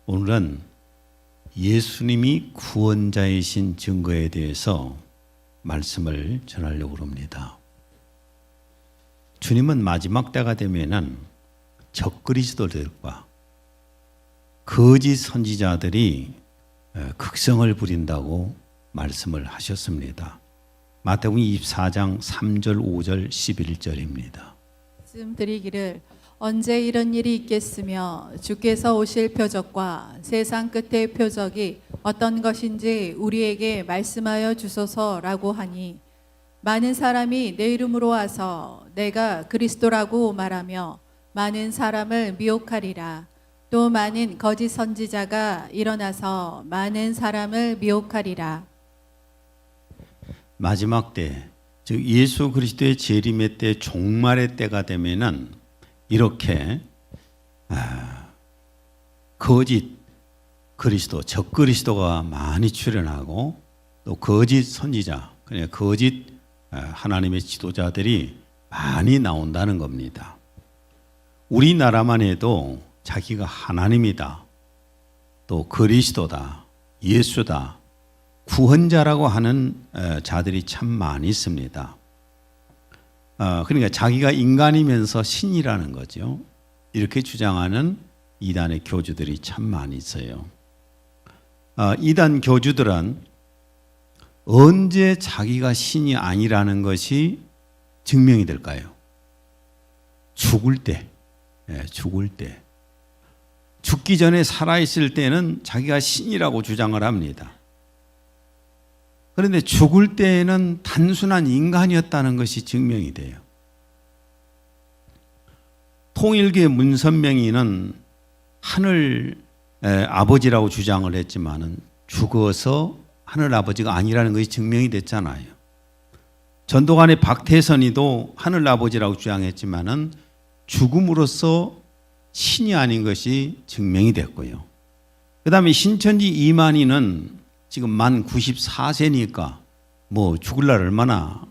오늘은 예수님이 구원자이신 증거에 대해서 말씀을 전하려고 합니다. 주님은 마지막 때가 되면은 적그리스도들과 거짓 선지자들이 극성을 부린다고 말씀을 하셨습니다. 마태복음 24장 3절, 5절, 11절입니다. 말씀 드리기를 언제 이런 일이 있겠으며 주께서 오실 표적과 세상 끝의 표적이 어떤 것인지 우리에게 말씀하여 주소서라고 하니 많은 사람이 내 이름으로 와서 내가 그리스도라고 말하며 많은 사람을 미혹하리라. 또 많은 거짓 선지자가 일어나서 많은 사람을 미혹하리라. 마지막 때, 즉 예수 그리스도의 재림의 때, 종말의 때가 되면은 이렇게 거짓 그리스도, 적그리스도가 많이 출현하고 또 거짓 선지자, 그냥 거짓 하나님의 지도자들이 많이 나온다는 겁니다. 우리나라만 해도 자기가 하나님이다, 또 그리스도다, 예수다, 구원자라고 하는 자들이 참 많이 있습니다. 그러니까 자기가 인간이면서 신이라는 거죠. 이렇게 주장하는 이단의 교주들이 참 많이 있어요. 이단 교주들은 언제 자기가 신이 아니라는 것이 증명이 될까요? 죽을 때. 죽을 때. 죽기 전에 살아있을 때는 자기가 신이라고 주장을 합니다. 그런데 죽을 때에는 단순한 인간이었다는 것이 증명이 돼요. 통일교의 문선명이는 하늘 아버지라고 주장을 했지만은 죽어서 하늘 아버지가 아니라는 것이 증명이 됐잖아요. 전도관의 박태선이도 하늘 아버지라고 주장했지만은 죽음으로써 신이 아닌 것이 증명이 됐고요. 그 다음에 신천지 이만희는 지금 만 94세니까 뭐 죽을 날 얼마나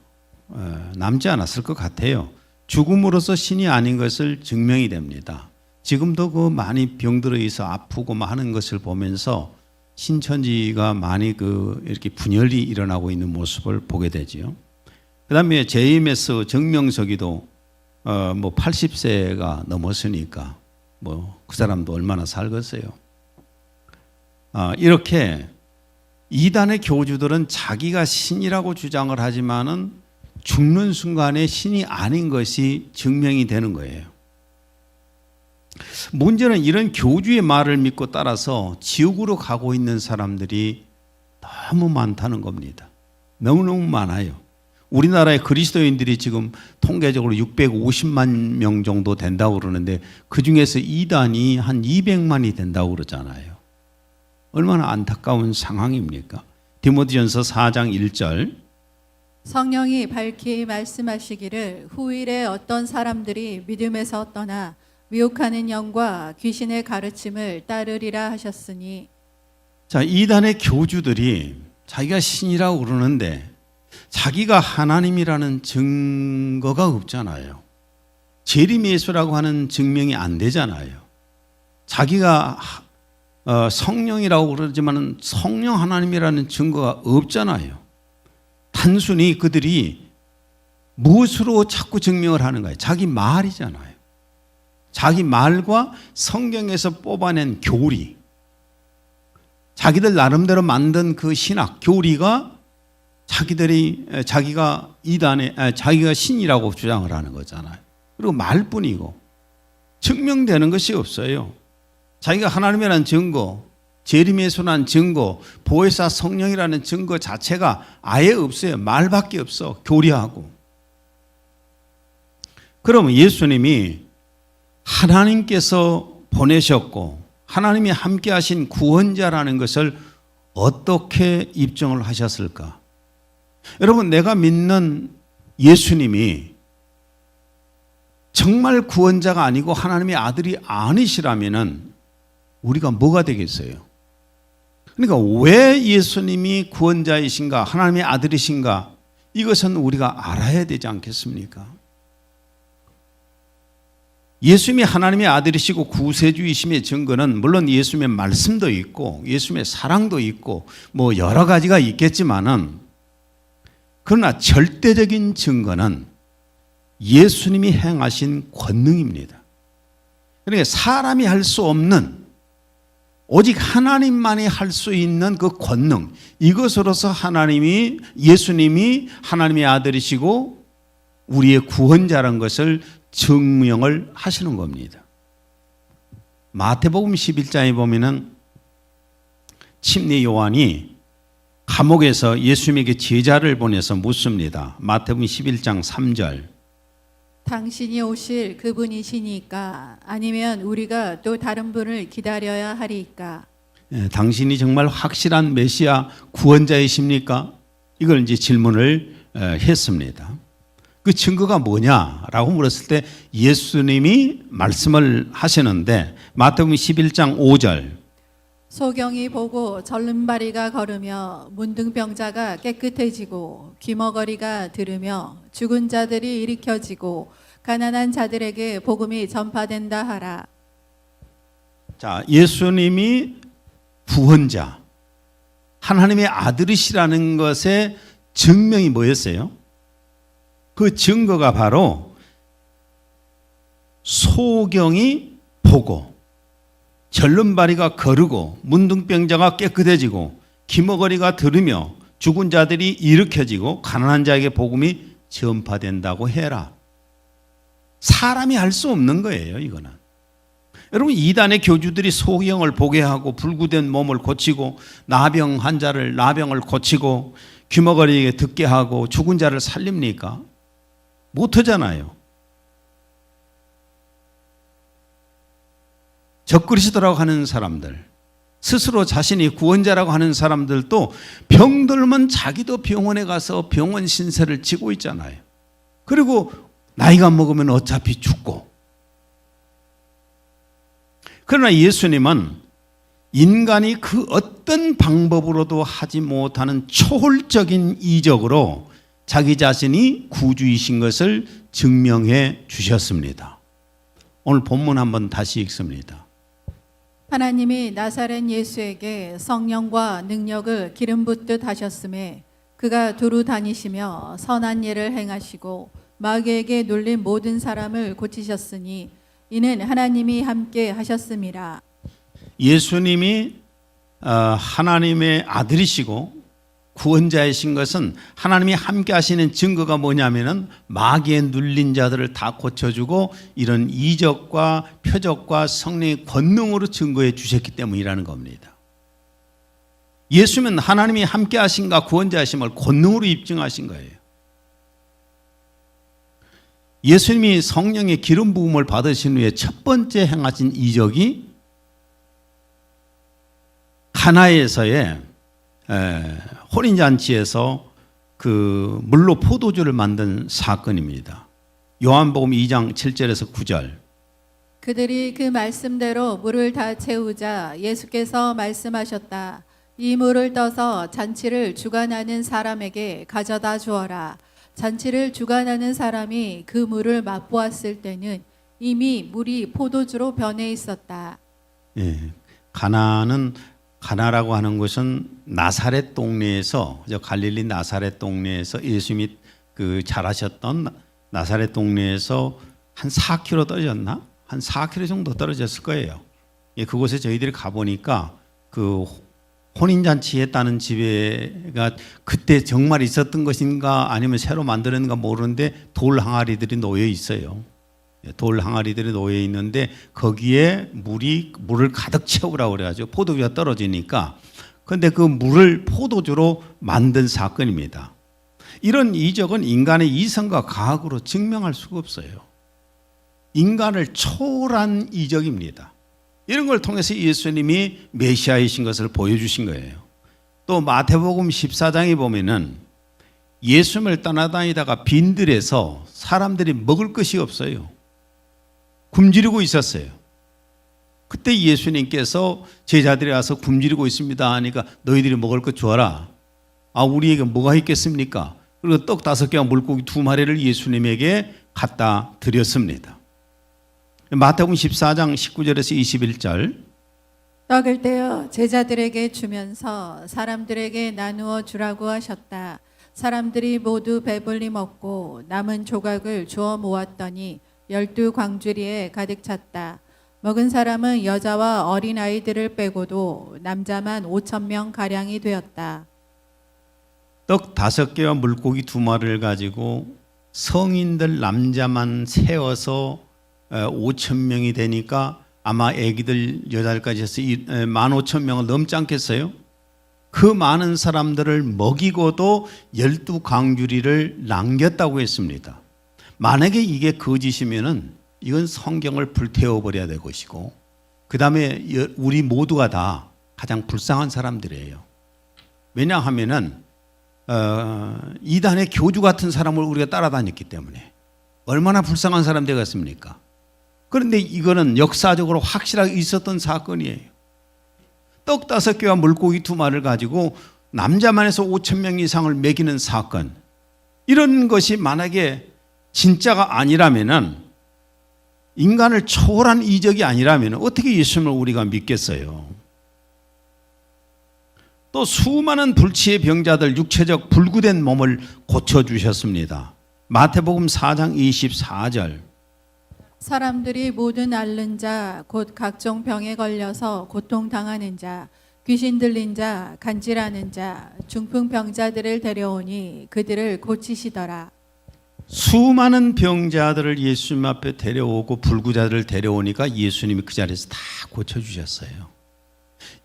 남지 않았을 것 같아요. 죽음으로써 신이 아닌 것을 증명이 됩니다. 지금도 그 많이 병들어 있어 아프고 하는 것을 보면서 신천지가 많이 이렇게 분열이 일어나고 있는 모습을 보게 되지요. 그 다음에 JMS 정명석이도 뭐 80세가 넘었으니까 뭐 그 사람도 얼마나 살겠어요. 이렇게 이단의 교주들은 자기가 신이라고 주장을 하지만은 죽는 순간에 신이 아닌 것이 증명이 되는 거예요. 문제는 이런 교주의 말을 믿고 따라서 지옥으로 가고 있는 사람들이 너무 많다는 겁니다. 너무너무 많아요. 우리나라의 그리스도인들이 지금 통계적으로 650만 명 정도 된다고 그러는데 그중에서 이단이 한 200만이 된다고 그러잖아요. 얼마나 안타까운 상황입니까? 디모데전서 4장 1절 성령이 밝히 말씀하시기를 후일에 어떤 사람들이 믿음에서 떠나 미혹하는 영과 귀신의 가르침을 따르리라 하셨으니. 자, 이단의 교주들이 자기가 신이라고 그러는데 자기가 하나님이라는 증거가 없잖아요. 재림 예수라고 하는 증명이 안 되잖아요. 자기가 성령이라고 그러지만 성령 하나님이라는 증거가 없잖아요. 단순히 그들이 무엇으로 자꾸 증명을 하는 거예요? 자기 말이잖아요. 자기 말과 성경에서 뽑아낸 교리, 자기들 나름대로 만든 그 신학 교리가 자기가 자기가 신이라고 주장을 하는 거잖아요. 그리고 말뿐이고 증명되는 것이 없어요. 자기가 하나님이라는 증거, 재림의 순한 증거, 보혜사 성령이라는 증거 자체가 아예 없어요. 말밖에 없어. 교리하고. 그러면 예수님이 하나님께서 보내셨고 하나님이 함께 하신 구원자라는 것을 어떻게 입증을 하셨을까? 여러분, 내가 믿는 예수님이 정말 구원자가 아니고 하나님의 아들이 아니시라면은 우리가 뭐가 되겠어요? 그러니까 왜 예수님이 구원자이신가, 하나님의 아들이신가, 이것은 우리가 알아야 되지 않겠습니까? 예수님이 하나님의 아들이시고 구세주이심의 증거는 물론 예수님의 말씀도 있고 예수님의 사랑도 있고 뭐 여러 가지가 있겠지만은, 그러나 절대적인 증거는 예수님이 행하신 권능입니다. 그러니까 사람이 할 수 없는, 오직 하나님만이 할 수 있는 그 권능, 이것으로서 예수님이 하나님의 아들이시고 우리의 구원자라는 것을 증명을 하시는 겁니다. 마태복음 11장에 보면은 침례 요한이 감옥에서 예수님에게 제자를 보내서 묻습니다. 마태복음 11장 3절. 당신이 오실 그분이시니까 아니면 우리가 또 다른 분을 기다려야 하리까? 당신이 정말 확실한 메시아 구원자이십니까? 이걸 이제 질문을 했습니다. 그 증거가 뭐냐라고 물었을 때 예수님이 말씀을 하시는데, 마태복음 11장 5절. 소경이 보고 절름발이가 걸으며 문둥병자가 깨끗해지고 귀머거리가 들으며 죽은 자들이 일으켜지고 가난한 자들에게 복음이 전파된다 하라. 자, 예수님이 구원자, 하나님의 아들이시라는 것의 증명이 뭐였어요? 그 증거가 바로 소경이 보고 절름발이가 거르고 문둥병자가 깨끗해지고 기머거리가 들으며 죽은 자들이 일으켜지고 가난한 자에게 복음이 전파된다고 해라. 사람이 할 수 없는 거예요, 이거는. 여러분, 이단의 교주들이 소경을 보게 하고 불구된 몸을 고치고 나병 환자를 나병을 고치고 귀머거리에게 듣게 하고 죽은 자를 살립니까? 못하잖아요. 적그리스도라고 하는 사람들, 스스로 자신이 구원자라고 하는 사람들도 병들면 자기도 병원에 가서 병원 신세를 지고 있잖아요. 그리고 나이가 먹으면 어차피 죽고. 그러나 예수님은 인간이 그 어떤 방법으로도 하지 못하는 초월적인 이적으로 자기 자신이 구주이신 것을 증명해 주셨습니다. 오늘 본문 한번 다시 읽습니다. 하나님이 나사렛 예수에게 성령과 능력을 기름 붓듯 하셨음에 그가 두루 다니시며 선한 일을 행하시고 마귀에게 눌린 모든 사람을 고치셨으니 이는 하나님이 함께 하셨음이라. 예수님이 하나님의 아들이시고 구원자이신 것은 하나님이 함께 하시는 증거가 뭐냐면은 마귀에 눌린 자들을 다 고쳐주고 이런 이적과 표적과 성령의 권능으로 증거해 주셨기 때문이라는 겁니다. 예수님은 하나님이 함께 하신가 구원자이심을 권능으로 입증하신 거예요. 예수님이 성령의 기름 부음을 받으신 후에 첫 번째 행하신 이적이 가나에서의 혼인잔치에서 그 물로 포도주를 만든 사건입니다. 요한복음 2장 7절에서 9절. 그들이 그 말씀대로 물을 다 채우자 예수께서 말씀하셨다. 이 물을 떠서 잔치를 주관하는 사람에게 가져다 주어라. 잔치를 주관하는 사람이 그 물을 맛보았을 때는 이미 물이 포도주로 변해 있었다. 예, 가나라고 하는 것은 나사렛 동네에서, 갈릴리 나사렛 동네에서 예수님이 그 자라셨던 나사렛 동네에서 한 4km 떨어졌나? 한 4km 정도 떨어졌을 거예요. 예, 그곳에 저희들이 가보니까 그 혼인잔치 했다는 집에가 그때 정말 있었던 것인가 아니면 새로 만들었는가 모르는데 돌 항아리들이 놓여 있어요. 돌 항아리들이 놓여 있는데 거기에 물을 가득 채우라고 그래가지고 포도주가 떨어지니까, 그런데 그 물을 포도주로 만든 사건입니다. 이런 이적은 인간의 이성과 과학으로 증명할 수가 없어요. 인간을 초월한 이적입니다. 이런 걸 통해서 예수님이 메시아이신 것을 보여주신 거예요. 또 마태복음 14장에 보면은 예수님을 떠나다니다가 빈들에서 사람들이 먹을 것이 없어요. 굶주리고 있었어요. 그때 예수님께서 제자들이 와서 굶주리고 있습니다 하니까 너희들이 먹을 것 주어라. 아, 우리에게 뭐가 있겠습니까? 그리고 떡 5개와 물고기 2마리를 예수님에게 갖다 드렸습니다. 마태복음 14장 19절에서 21절. 떡을 떼어 제자들에게 주면서 사람들에게 나누어 주라고 하셨다. 사람들이 모두 배불리 먹고 남은 조각을 주워 모았더니 12광주리에 가득 찼다. 먹은 사람은 여자와 어린아이들을 빼고도 남자만 5,000명 가량이 되었다. 떡 5개와 물고기 2마리를 가지고 성인들 남자만 세어서 5,000명이 되니까 아마 아기들 여자들까지 해서 15,000명을 넘지 않겠어요? 그 많은 사람들을 먹이고도 12광주리를 남겼다고 했습니다. 만약에 이게 거짓이면은 이건 성경을 불태워버려야 될 것이고, 그 다음에 우리 모두가 다 가장 불쌍한 사람들이에요. 왜냐하면은 이단의 교주 같은 사람을 우리가 따라다녔기 때문에 얼마나 불쌍한 사람 되겠습니까? 그런데 이거는 역사적으로 확실하게 있었던 사건이에요. 떡 5개와 물고기 2마리를 가지고 남자만 해서 5,000명 이상을 먹이는 사건, 이런 것이 만약에 진짜가 아니라면은, 인간을 초월한 이적이 아니라면 어떻게 예수님을 우리가 믿겠어요? 또 수많은 불치의 병자들, 육체적 불구된 몸을 고쳐주셨습니다. 마태복음 4장 24절. 사람들이 모든 앓는 자, 곧 각종 병에 걸려서 고통당하는 자, 귀신 들린 자, 간질하는 자, 중풍병자들을 데려오니 그들을 고치시더라. 수많은 병자들을 예수님 앞에 데려오고 불구자들을 데려오니까 예수님이 그 자리에서 다 고쳐주셨어요.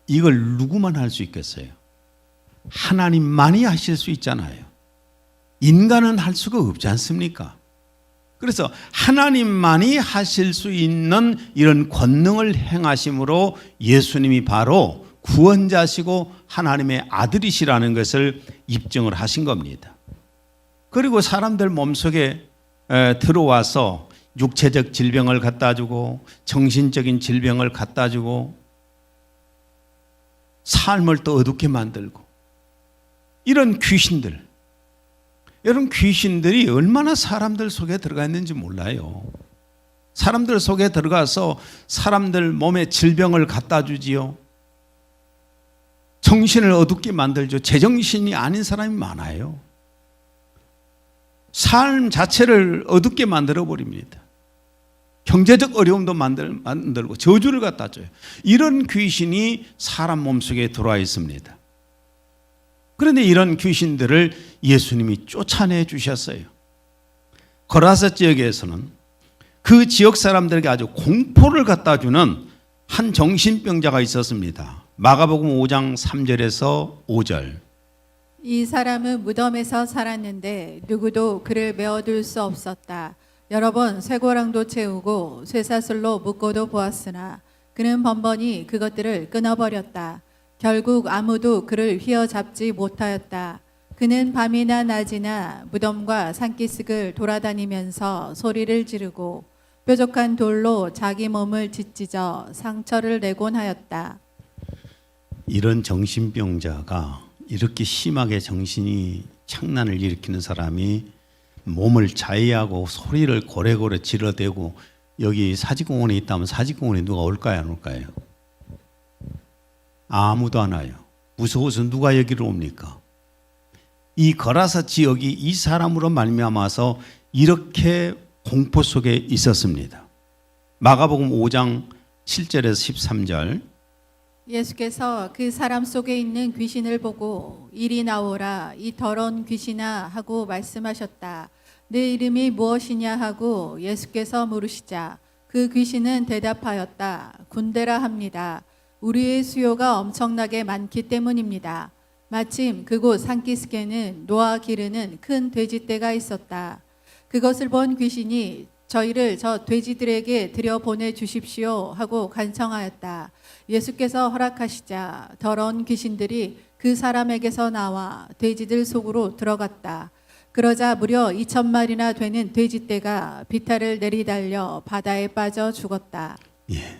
이걸 누구만 할 수 있겠어요? 하나님만이 하실 수 있잖아요. 인간은 할 수가 없지 않습니까? 그래서 하나님만이 하실 수 있는 이런 권능을 행하심으로 예수님이 바로 구원자시고 하나님의 아들이시라는 것을 입증을 하신 겁니다. 그리고 사람들 몸속에 들어와서 육체적 질병을 갖다 주고 정신적인 질병을 갖다 주고 삶을 또 어둡게 만들고, 이런 귀신들, 여러분, 귀신들이 얼마나 사람들 속에 들어가 있는지 몰라요. 사람들 속에 들어가서 사람들 몸에 질병을 갖다 주지요. 정신을 어둡게 만들죠. 제정신이 아닌 사람이 많아요. 삶 자체를 어둡게 만들어 버립니다. 경제적 어려움도 만들고 저주를 갖다 줘요. 이런 귀신이 사람 몸속에 들어와 있습니다. 그런데 이런 귀신들을 예수님이 쫓아내 주셨어요. 거라사 지역에서는 그 지역 사람들에게 아주 공포를 갖다 주는 한 정신병자가 있었습니다. 마가복음 5장 3절에서 5절. 이 사람은 무덤에서 살았는데 누구도 그를 메어둘 수 없었다. 여러 번 쇠고랑도 채우고 쇠사슬로 묶어도 보았으나 그는 번번이 그것들을 끊어버렸다. 결국 아무도 그를 휘어잡지 못하였다. 그는 밤이나 낮이나 무덤과 산기슭을 돌아다니면서 소리를 지르고 뾰족한 돌로 자기 몸을 짓찢어 상처를 내곤 하였다. 이런 정신병자가, 이렇게 심하게 정신이 창난을 일으키는 사람이 몸을 자해하고 소리를 고래고래 질러대고, 여기 사직공원에 있다면 사직공원에 누가 올까요, 안 올까요? 아무도 안 와요. 무서워서 누가 여기로 옵니까? 이 거라사 지역이 이 사람으로 말미암아서 이렇게 공포 속에 있었습니다. 마가복음 5장 7절에서 13절. 예수께서 그 사람 속에 있는 귀신을 보고 이리 나오라, 이 더러운 귀신아 하고 말씀하셨다. 내 이름이 무엇이냐 하고 예수께서 물으시자 그 귀신은 대답하였다. 군대라 합니다. 우리의 수요가 엄청나게 많기 때문입니다. 마침 그곳 산기슭에는 노아 기르는 큰 돼지떼가 있었다. 그것을 본 귀신이 저희를 저 돼지들에게 들여보내 주십시오 하고 간청하였다. 예수께서 허락하시자 더러운 귀신들이 그 사람에게서 나와 돼지들 속으로 들어갔다. 그러자 무려 2,000마리나 되는 돼지떼가 비탈을 내리달려 바다에 빠져 죽었다. 예.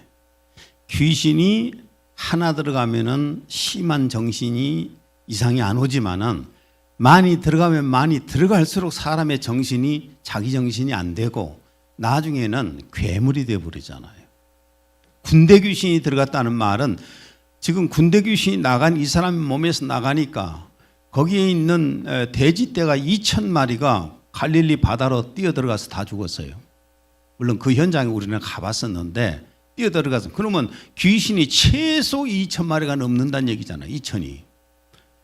귀신이 하나 들어가면은 심한 정신이 이상이 안 오지만은 많이 들어가면 많이 들어갈수록 사람의 정신이 자기 정신이 안 되고 나중에는 괴물이 되어버리잖아요. 군대 귀신이 들어갔다는 말은 지금 군대 귀신이 나간 이 사람 몸에서 나가니까 거기에 있는 돼지떼가 2,000마리가 갈릴리 바다로 뛰어들어가서 다 죽었어요. 물론 그 현장에 우리는 가봤었는데 뛰어들어가서 그러면 귀신이 최소 2,000마리가 넘는다는 얘기잖아요. 2,000이.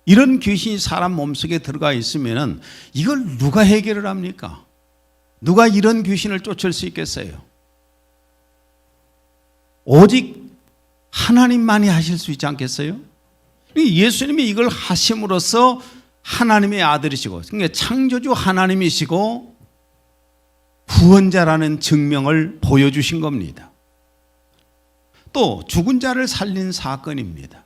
이런 귀신이 사람 몸속에 들어가 있으면 이걸 누가 해결을 합니까? 누가 이런 귀신을 쫓을 수 있겠어요? 오직 하나님만이 하실 수 있지 않겠어요? 예수님이 이걸 하심으로써 하나님의 아들이시고 그러니까 창조주 하나님이시고 구원자라는 증명을 보여주신 겁니다. 또 죽은 자를 살린 사건입니다.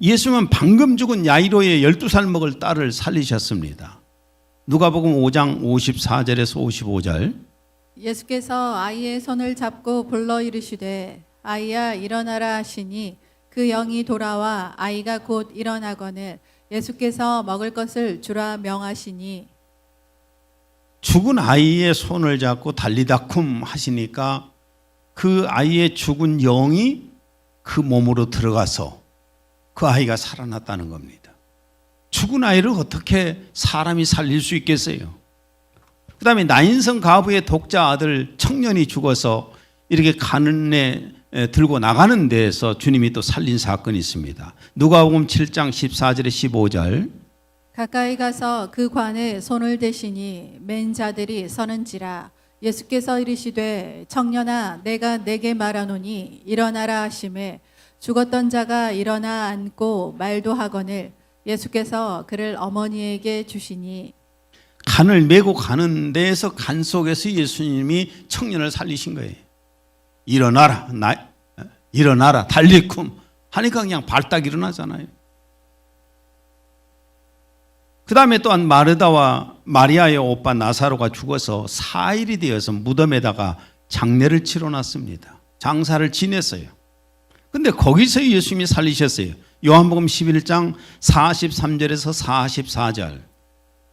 예수님은 방금 죽은 야이로의 12살 먹을 딸을 살리셨습니다. 누가복음 5장 54절에서 55절. 예수께서 아이의 손을 잡고 불러 이르시되 아이야 일어나라 하시니 그 영이 돌아와 아이가 곧 일어나거늘 예수께서 먹을 것을 주라 명하시니. 죽은 아이의 손을 잡고 달리다쿰 하시니까 그 아이의 죽은 영이 그 몸으로 들어가서 그 아이가 살아났다는 겁니다. 죽은 아이를 어떻게 사람이 살릴 수 있겠어요? 그 다음에 나인성 가부의 독자 아들 청년이 죽어서 이렇게 가는에 들고 나가는 데에서 주님이 또 살린 사건이 있습니다. 누가복음 7장 14절에 15절. 가까이 가서 그 관에 손을 대시니 맨 자들이 서는지라 예수께서 이르시되 청년아 내가 내게 말하노니 일어나라 하심에 죽었던 자가 일어나 앉고 말도 하거늘 예수께서 그를 어머니에게 주시니. 간을 메고 가는 데에서 간 속에서 예수님이 청년을 살리신 거예요. 일어나라, 일어나라, 달리쿰 하니까 그냥 발딱 일어나잖아요. 그 다음에 또한 마르다와 마리아의 오빠 나사로가 죽어서 4일이 되어서 무덤에다가 장례를 치러놨습니다. 장사를 지냈어요. 근데 거기서 예수님이 살리셨어요. 요한복음 11장 43절에서 44절.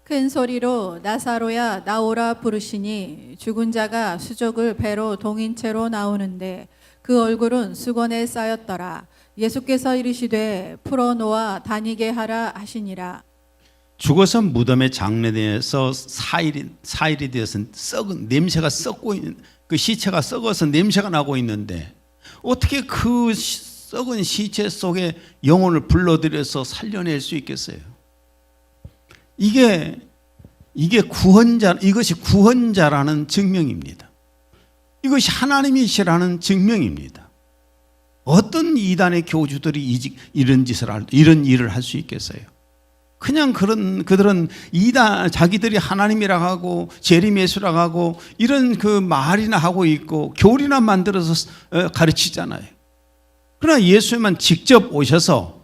큰 소리로 나사로야 나오라 부르시니 죽은 자가 수족을 배로 동인 채로 나오는데 그 얼굴은 수건에 쌓였더라. 예수께서 이르시되 풀어놓아 다니게 하라 하시니라. 죽어서 무덤에 장례돼서 4일이 되어서 썩은 냄새가 썩고 있는 그 시체가 썩어서 냄새가 나고 있는데 어떻게 그 썩은 시체 속에 영혼을 불러들여서 살려낼 수 있겠어요? 이게 구원자, 이것이 구원자라는 증명입니다. 이것이 하나님이시라는 증명입니다. 어떤 이단의 교주들이 이런 일을 할 수 있겠어요? 그냥 그들은 이단, 자기들이 하나님이라고 하고 재림예수라고 하고 이런 그 말이나 하고 있고 교리나 만들어서 가르치잖아요. 그러나 예수님은 직접 오셔서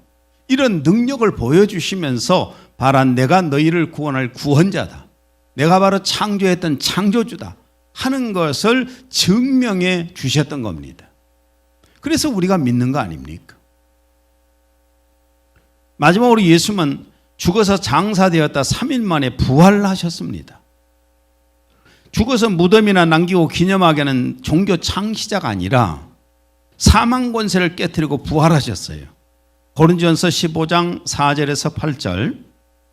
이런 능력을 보여주시면서 바라 내가 너희를 구원할 구원자다. 내가 바로 창조했던 창조주다 하는 것을 증명해 주셨던 겁니다. 그래서 우리가 믿는 거 아닙니까? 마지막으로 예수님은 죽어서 장사되었다 3일 만에 부활하셨습니다. 죽어서 무덤이나 남기고 기념하게 하는 종교 창시자가 아니라 사망 권세를 깨뜨리고 부활하셨어요. 고린도전서 15장 4절에서 8절.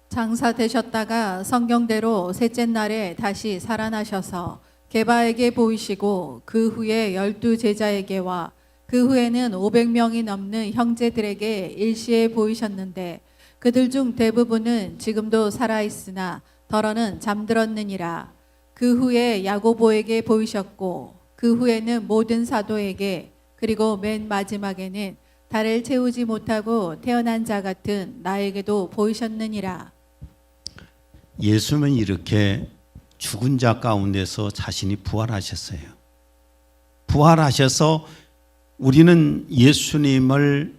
장사되셨다가 성경대로 셋째 날에 다시 살아나셔서 게바에게 보이시고 그 후에 12제자에게와 그 후에는 500명이 넘는 형제들에게 일시에 보이셨는데 그들 중 대부분은 지금도 살아있으나 더러는 잠들었느니라. 그 후에 야고보에게 보이셨고 그 후에는 모든 사도에게 그리고 맨 마지막에는 달을 채우지 못하고 태어난 자 같은 나에게도 보이셨느니라. 예수님은 이렇게 죽은 자 가운데서 자신이 부활하셨어요. 부활하셔서 우리는 예수님을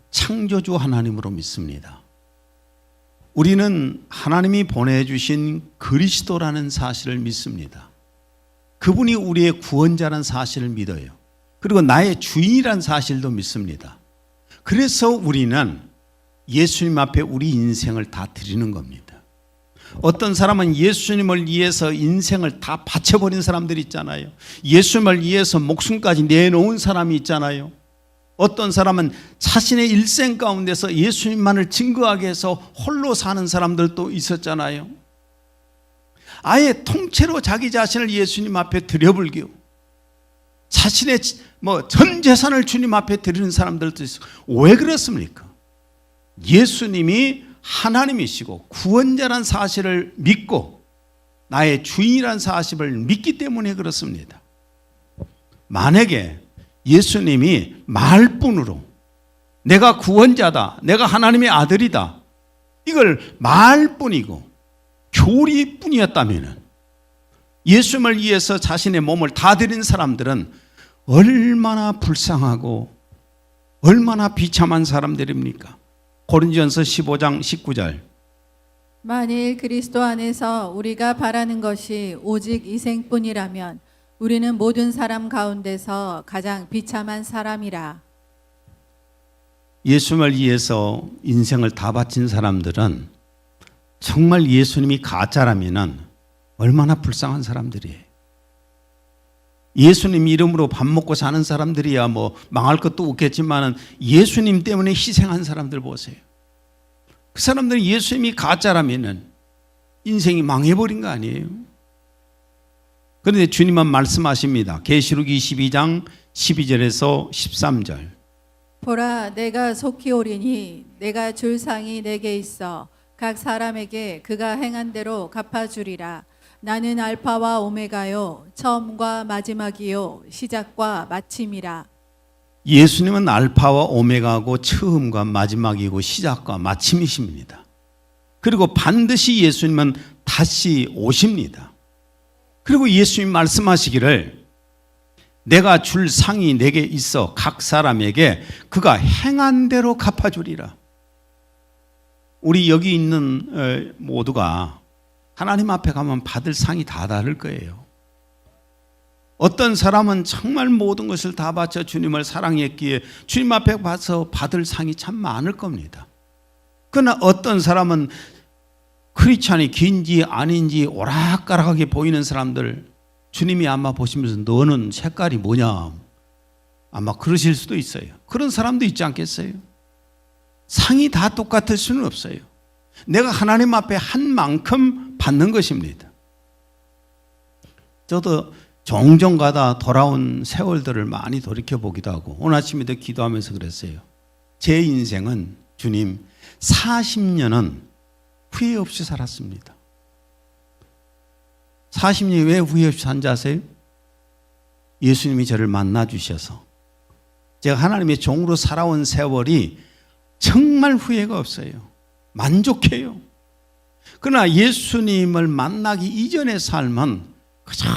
창조주 하나님으로 믿습니다. 우리는 하나님이 보내주신 그리스도라는 사실을 믿습니다. 그분이 우리의 구원자라는 사실을 믿어요. 그리고 나의 주인이라는 사실도 믿습니다. 그래서 우리는 예수님 앞에 우리 인생을 다 드리는 겁니다. 어떤 사람은 예수님을 위해서 인생을 다 바쳐버린 사람들이 있잖아요. 예수님을 위해서 목숨까지 내놓은 사람이 있잖아요. 어떤 사람은 자신의 일생 가운데서 예수님만을 증거하게 해서 홀로 사는 사람들도 있었잖아요. 아예 통째로 자기 자신을 예수님 앞에 드려불기고 자신의 전 재산을 주님 앞에 드리는 사람들도 있어요. 왜 그렇습니까? 예수님이 하나님이시고 구원자란 사실을 믿고 나의 주인이란 사실을 믿기 때문에 그렇습니다. 만약에 예수님이 말뿐으로 내가 구원자다, 내가 하나님의 아들이다, 이걸 말뿐이고 교리뿐이었다면 예수님을 위해서 자신의 몸을 다 드린 사람들은 얼마나 불쌍하고 얼마나 비참한 사람들입니까? 고린도전서 15장 19절. 만일 그리스도 안에서 우리가 바라는 것이 오직 이생뿐이라면 우리는 모든 사람 가운데서 가장 비참한 사람이라. 예수님을 위해서 인생을 다 바친 사람들은 정말 예수님이 가짜라면 얼마나 불쌍한 사람들이에요. 예수님 이름으로 밥 먹고 사는 사람들이야 망할 것도 없겠지만 예수님 때문에 희생한 사람들 보세요. 그 사람들은 예수님이 가짜라면 인생이 망해버린 거 아니에요. 그런데 주님은 말씀하십니다. 계시록 22장 12절에서 13절. 보라, 내가 속히 오리니 내가 줄 상이 내게 있어 각 사람에게 그가 행한 대로 갚아주리라. 나는 알파와 오메가요 처음과 마지막이요 시작과 마침이라. 예수님은 알파와 오메가고 처음과 마지막이고 시작과 마침이십니다. 그리고 반드시 예수님은 다시 오십니다. 그리고 예수님 말씀하시기를 내가 줄 상이 내게 있어 각 사람에게 그가 행한 대로 갚아주리라. 우리 여기 있는 모두가 하나님 앞에 가면 받을 상이 다 다를 거예요. 어떤 사람은 정말 모든 것을 다 바쳐 주님을 사랑했기에 주님 앞에 가서 받을 상이 참 많을 겁니다. 그러나 어떤 사람은 크리스찬이 긴지 아닌지 오락가락하게 보이는 사람들 주님이 아마 보시면서 너는 색깔이 뭐냐 아마 그러실 수도 있어요. 그런 사람도 있지 않겠어요? 상이 다 똑같을 수는 없어요. 내가 하나님 앞에 한 만큼 받는 것입니다. 저도 종종 가다 돌아온 세월들을 많이 돌이켜보기도 하고 오늘 아침에도 기도하면서 그랬어요. 제 인생은 주님 40년은 후회 없이 살았습니다. 40년이 왜 후회 없이 산지 아세요? 예수님이 저를 만나 주셔서 제가 하나님의 종으로 살아온 세월이 정말 후회가 없어요. 만족해요. 그러나 예수님을 만나기 이전의 삶은 그저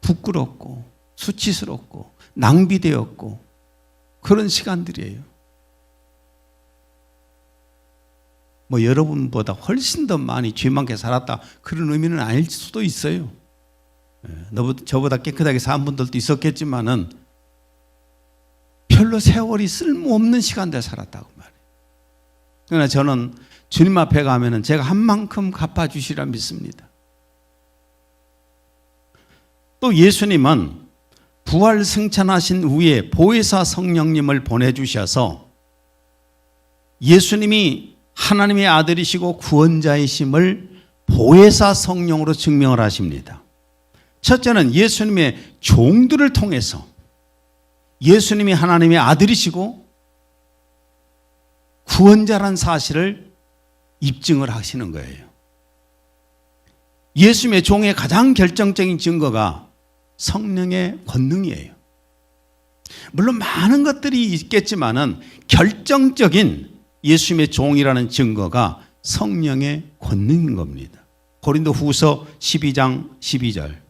부끄럽고 수치스럽고 낭비되었고 그런 시간들이에요. 여러분보다 훨씬 더 많이 죄 많게 살았다 그런 의미는 아닐 수도 있어요. 저보다 깨끗하게 산 분들도 있었겠지만은 별로 세월이 쓸모없는 시간들 살았다고 말해요. 그러나 저는 주님 앞에 가면은 제가 한 만큼 갚아주시리라 믿습니다. 또 예수님은 부활 승천하신 후에 보혜사 성령님을 보내주셔서 예수님이 하나님의 아들이시고 구원자이심을 보혜사 성령으로 증명을 하십니다. 첫째는 예수님의 종들을 통해서 예수님이 하나님의 아들이시고 구원자란 사실을 입증을 하시는 거예요. 예수님의 종의 가장 결정적인 증거가 성령의 권능이에요. 물론 많은 것들이 있겠지만은 결정적인 예수님의 종이라는 증거가 성령의 권능인 겁니다. 고린도후서 12장 12절.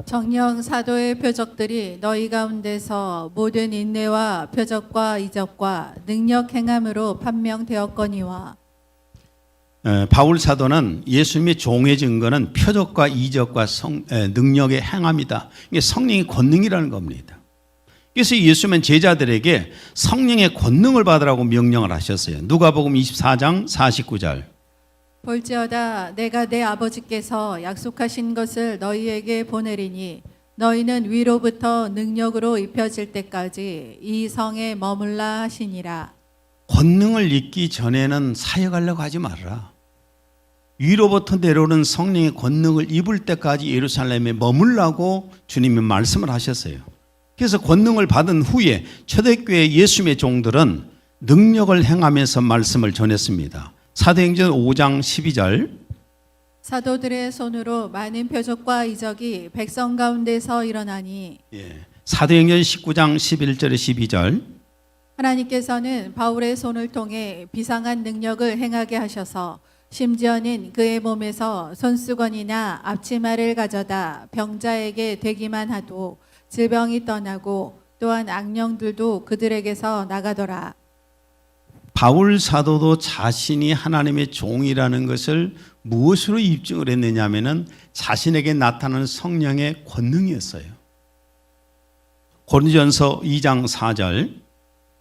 정녕 사도의 표적들이 너희 가운데서 모든 인내와 표적과 이적과 능력 행함으로 판명되었거니와. 바울 사도는 예수님의 종의 증거는 표적과 이적과 능력의 행함이다. 이게 성령의 권능이라는 겁니다. 그래서 예수님은 제자들에게 성령의 권능을 받으라고 명령을 하셨어요. 누가복음 24장 49절. 볼지어다 내가 내 아버지께서 약속하신 것을 너희에게 보내리니 너희는 위로부터 능력으로 입혀질 때까지 이 성에 머물라 하시니라. 권능을 입기 전에는 사역하려고 하지 말라. 위로부터 내려오는 성령의 권능을 입을 때까지 예루살렘에 머물라고 주님이 말씀을 하셨어요. 그래서 권능을 받은 후에 초대교회 예수님의 종들은 능력을 행하면서 말씀을 전했습니다. 사도행전 5장 12절. 사도들의 손으로 많은 표적과 이적이 백성 가운데서 일어나니 사도행전 19장 11절에 12절. 하나님께서는 바울의 손을 통해 비상한 능력을 행하게 하셔서 심지어는 그의 몸에서 손수건이나 앞치마를 가져다 병자에게 대기만 하도 질병이 떠나고 또한 악령들도 그들에게서 나가더라. 바울 사도도 자신이 하나님의 종이라는 것을 무엇으로 입증을 했느냐 하면은 자신에게 나타나는 성령의 권능이었어요. 고린도전서 2장 4절.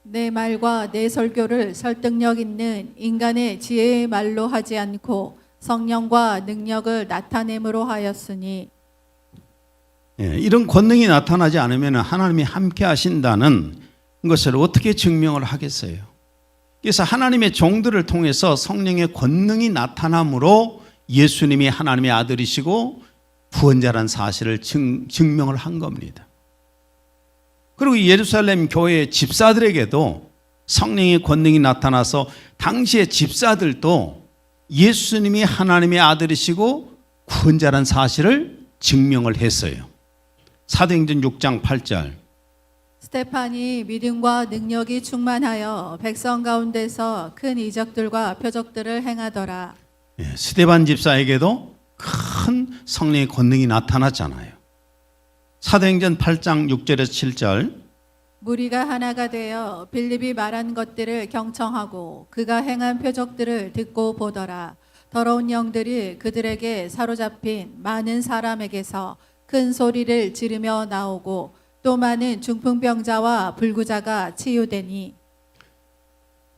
내 말과 내 설교를 설득력 있는 인간의 지혜의 말로 하지 않고 성령과 능력을 나타냄으로 하였으니. 이런 권능이 나타나지 않으면 하나님이 함께 하신다는 것을 어떻게 증명을 하겠어요? 그래서 하나님의 종들을 통해서 성령의 권능이 나타남으로 예수님이 하나님의 아들이시고 구원자라는 사실을 증명을 한 겁니다. 그리고 예루살렘 교회 집사들에게도 성령의 권능이 나타나서 당시의 집사들도 예수님이 하나님의 아들이시고 구원자라는 사실을 증명을 했어요. 사도행전 6장 8절. 스테판이 믿음과 능력이 충만하여 백성 가운데서 큰 이적들과 표적들을 행하더라. 스데반 집사에게도 큰 성령의 권능이 나타났잖아요. 사도행전 8장 6절에서 7절. 무리가 하나가 되어 빌립이 말한 것들을 경청하고 그가 행한 표적들을 듣고 보더라. 더러운 영들이 그들에게 사로잡힌 많은 사람에게서 큰 소리를 지르며 나오고 또 많은 중풍병자와 불구자가 치유되니.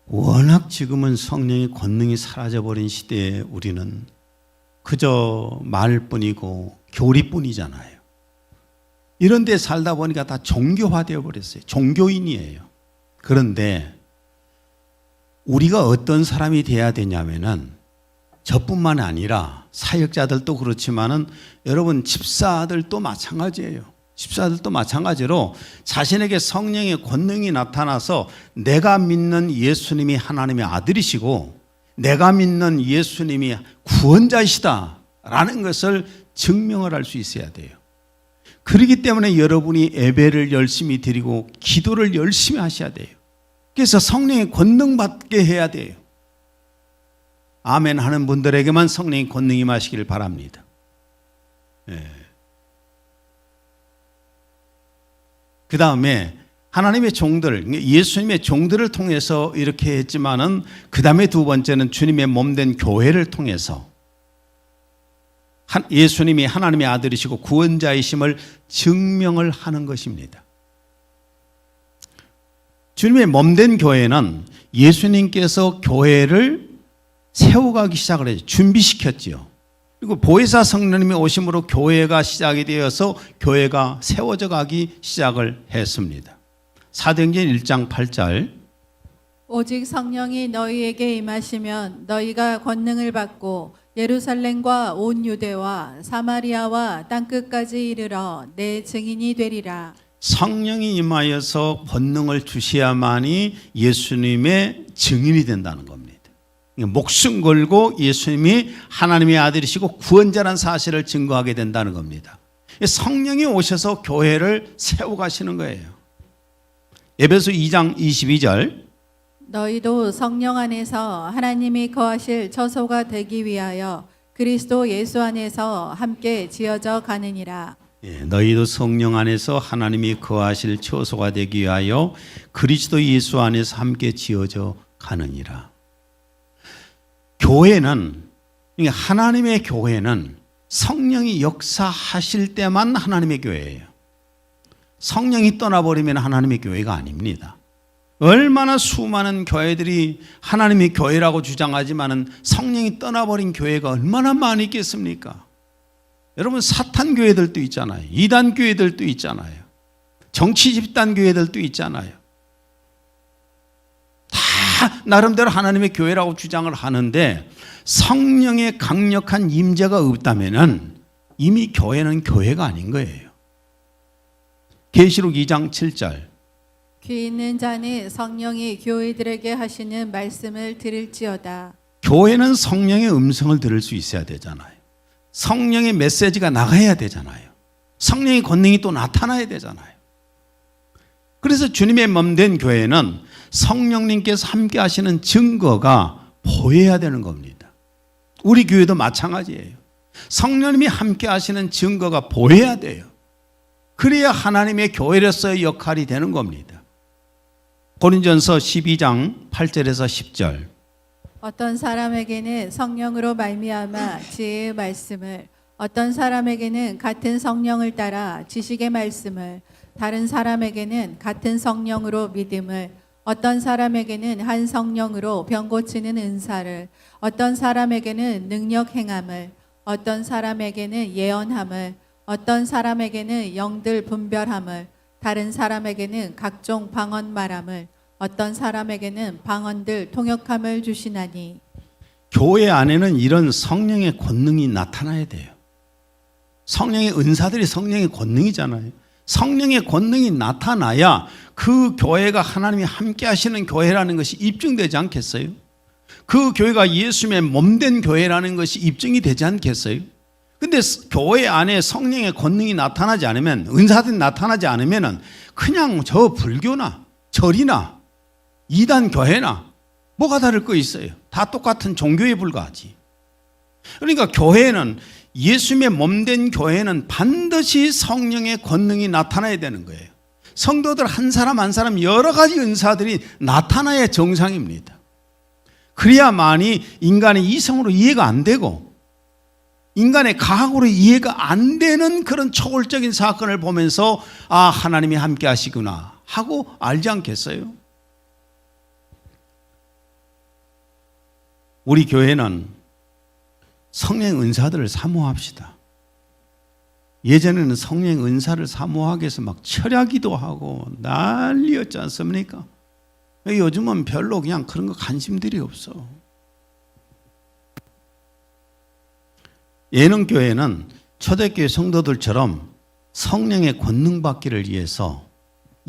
워낙 지금은 성령의 권능이 사라져버린 시대에 우리는 그저 말뿐이고 교리뿐이잖아요. 이런 데 살다 보니까 다 종교화되어 버렸어요. 종교인이에요. 그런데 우리가 어떤 사람이 돼야 되냐면은 저뿐만 아니라 사역자들도 그렇지만은 여러분 집사들도 마찬가지예요. 집사들도 마찬가지로 자신에게 성령의 권능이 나타나서 내가 믿는 예수님이 하나님의 아들이시고 내가 믿는 예수님이 구원자이시다라는 것을 증명을 할 수 있어야 돼요. 그렇기 때문에 여러분이 예배를 열심히 드리고 기도를 열심히 하셔야 돼요. 그래서 성령의 권능 받게 해야 돼요. 아멘 하는 분들에게만 성령의 권능이 임하시기를 바랍니다. 그 다음에 하나님의 종들, 예수님의 종들을 통해서 이렇게 했지만은 그 다음에 두 번째는 주님의 몸된 교회를 통해서 예수님이 하나님의 아들이시고 구원자이심을 증명을 하는 것입니다. 주님의 몸된 교회는 예수님께서 교회를 세워가기 시작을 했죠. 준비시켰지요. 그리고 보혜사 성령님이 오심으로 교회가 시작이 되어서 교회가 세워져 가기 시작을 했습니다. 사도행전 1장 8절. 오직 성령이 너희에게 임하시면 너희가 권능을 받고 예루살렘과 온 유대와 사마리아와 땅끝까지 이르러 내 증인이 되리라. 성령이 임하여서 권능을 주셔야만이 예수님의 증인이 된다는 겁니다. 목숨 걸고 예수님이 하나님의 아들이시고 구원자라는 사실을 증거하게 된다는 겁니다. 성령이 오셔서 교회를 세워가시는 거예요. 에베소 2장 22절. 너희도 성령 안에서 하나님이 거하실 처소가 되기 위하여 그리스도 예수 안에서 함께 지어져 가느니라. 너희도 성령 안에서 하나님이 거하실 처소가 되기 위하여 그리스도 예수 안에서 함께 지어져 가느니라. 교회는, 하나님의 교회는 성령이 역사하실 때만 하나님의 교회예요. 성령이 떠나버리면 하나님의 교회가 아닙니다. 얼마나 수많은 교회들이 하나님의 교회라고 주장하지만은 성령이 떠나버린 교회가 얼마나 많이 있겠습니까? 여러분, 사탄 교회들도 있잖아요. 이단 교회들도 있잖아요. 정치 집단 교회들도 있잖아요. 다 나름대로 하나님의 교회라고 주장을 하는데 성령의 강력한 임재가 없다면은 이미 교회는 교회가 아닌 거예요. 계시록 2장 7절. 귀 있는 자는 성령이 교회들에게 하시는 말씀을 들을지어다. 교회는 성령의 음성을 들을 수 있어야 되잖아요. 성령의 메시지가 나가야 되잖아요. 성령의 권능이 또 나타나야 되잖아요. 그래서 주님의 몸된 교회는 성령님께서 함께 하시는 증거가 보여야 되는 겁니다. 우리 교회도 마찬가지예요. 성령님이 함께 하시는 증거가 보여야 돼요. 그래야 하나님의 교회로서의 역할이 되는 겁니다. 고린전서 12장 8절에서 10절. 어떤 사람에게는 성령으로 말미암아 지혜의 말씀을, 어떤 사람에게는 같은 성령을 따라 지식의 말씀을, 다른 사람에게는 같은 성령으로 믿음을, 어떤 사람에게는 한 성령으로 병 고치는 은사를, 어떤 사람에게는 능력 행함을, 어떤 사람에게는 예언함을, 어떤 사람에게는 영들 분별함을, 다른 사람에게는 각종 방언 말함을, 어떤 사람에게는 방언들 통역함을 주시나니. 교회 안에는 이런 성령의 권능이 나타나야 돼요. 성령의 은사들이 성령의 권능이잖아요. 성령의 권능이 나타나야 그 교회가 하나님이 함께 하시는 교회라는 것이 입증되지 않겠어요? 그 교회가 예수님의 몸된 교회라는 것이 입증이 되지 않겠어요? 근데 교회 안에 성령의 권능이 나타나지 않으면, 은사들이 나타나지 않으면 그냥 저 불교나 절이나 이단 교회나 뭐가 다를 거 있어요? 다 똑같은 종교에 불과하지. 그러니까 교회는, 예수님의 몸된 교회는 반드시 성령의 권능이 나타나야 되는 거예요. 성도들 한 사람 한 사람 여러 가지 은사들이 나타나야 정상입니다. 그래야만이 인간의 이성으로 이해가 안 되고 인간의 과학으로 이해가 안 되는 그런 초월적인 사건을 보면서 아, 하나님이 함께 하시구나 하고 알지 않겠어요? 우리 교회는 성령 은사들을 사모합시다. 예전에는 성령 은사를 사모하기 위해서 막 철야기도 하고 난리였지 않습니까? 요즘은 별로 그냥 그런 거 관심들이 없어. 예능교회는 초대교회 성도들처럼 성령의 권능 받기를 위해서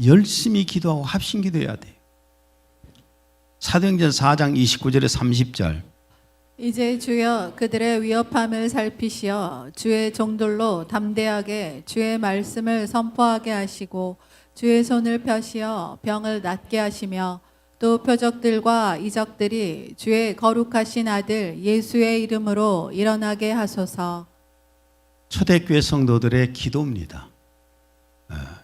열심히 기도하고 합심기도해야 돼요. 사도행전 4장 29절에 30절. 이제 주여 그들의 위협함을 살피시어 주의 종들로 담대하게 주의 말씀을 선포하게 하시고 주의 손을 펴시어 병을 낫게 하시며 또 표적들과 이적들이 주의 거룩하신 아들 예수의 이름으로 일어나게 하소서. 초대교회 성도들의 기도입니다.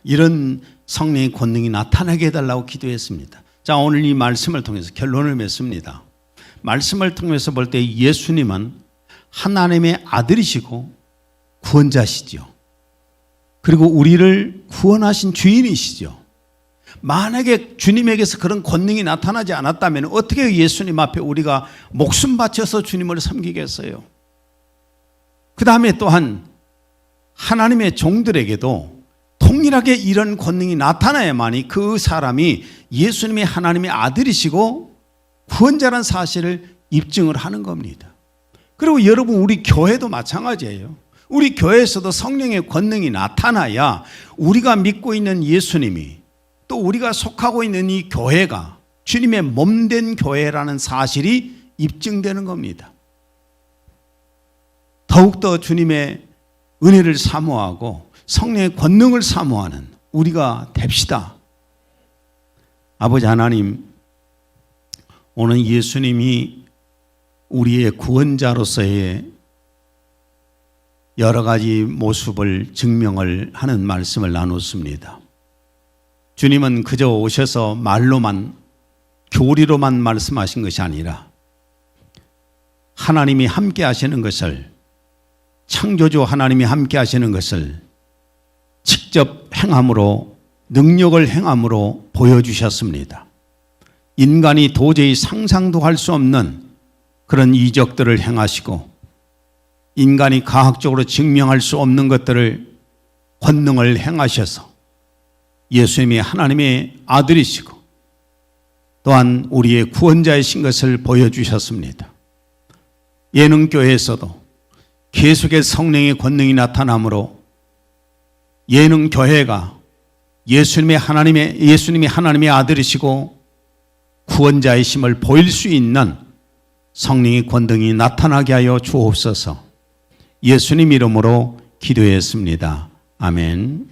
이런 성령의 권능이 나타나게 해달라고 기도했습니다. 자, 오늘 이 말씀을 통해서 결론을 맺습니다. 말씀을 통해서 볼 때 예수님은 하나님의 아들이시고 구원자시죠. 그리고 우리를 구원하신 주인이시죠. 만약에 주님에게서 그런 권능이 나타나지 않았다면 어떻게 예수님 앞에 우리가 목숨 바쳐서 주님을 섬기겠어요? 그 다음에 또한 하나님의 종들에게도 동일하게 이런 권능이 나타나야만이 그 사람이 예수님이 하나님의 아들이시고 구원자라는 사실을 입증을 하는 겁니다. 그리고 여러분, 우리 교회도 마찬가지예요. 우리 교회에서도 성령의 권능이 나타나야 우리가 믿고 있는 예수님이, 또 우리가 속하고 있는 이 교회가 주님의 몸된 교회라는 사실이 입증되는 겁니다. 더욱더 주님의 은혜를 사모하고 성령의 권능을 사모하는 우리가 됩시다. 아버지 하나님, 오늘 예수님이 우리의 구원자로서의 여러 가지 모습을 증명을 하는 말씀을 나눴습니다. 주님은 그저 오셔서 말로만, 교리로만 말씀하신 것이 아니라 하나님이 함께 하시는 것을, 창조주 하나님이 함께 하시는 것을 직접 행함으로, 능력을 행함으로 보여주셨습니다. 인간이 도저히 상상도 할 수 없는 그런 이적들을 행하시고 인간이 과학적으로 증명할 수 없는 것들을 권능을 행하셔서 예수님이 하나님의 아들이시고 또한 우리의 구원자이신 것을 보여주셨습니다. 예능교회에서도 계속해서 성령의 권능이 나타나므로 예능교회가 예수님이 하나님의 아들이시고 구원자이심을 보일 수 있는 성령의 권능이 나타나게 하여 주옵소서. 예수님 이름으로 기도했습니다. 아멘.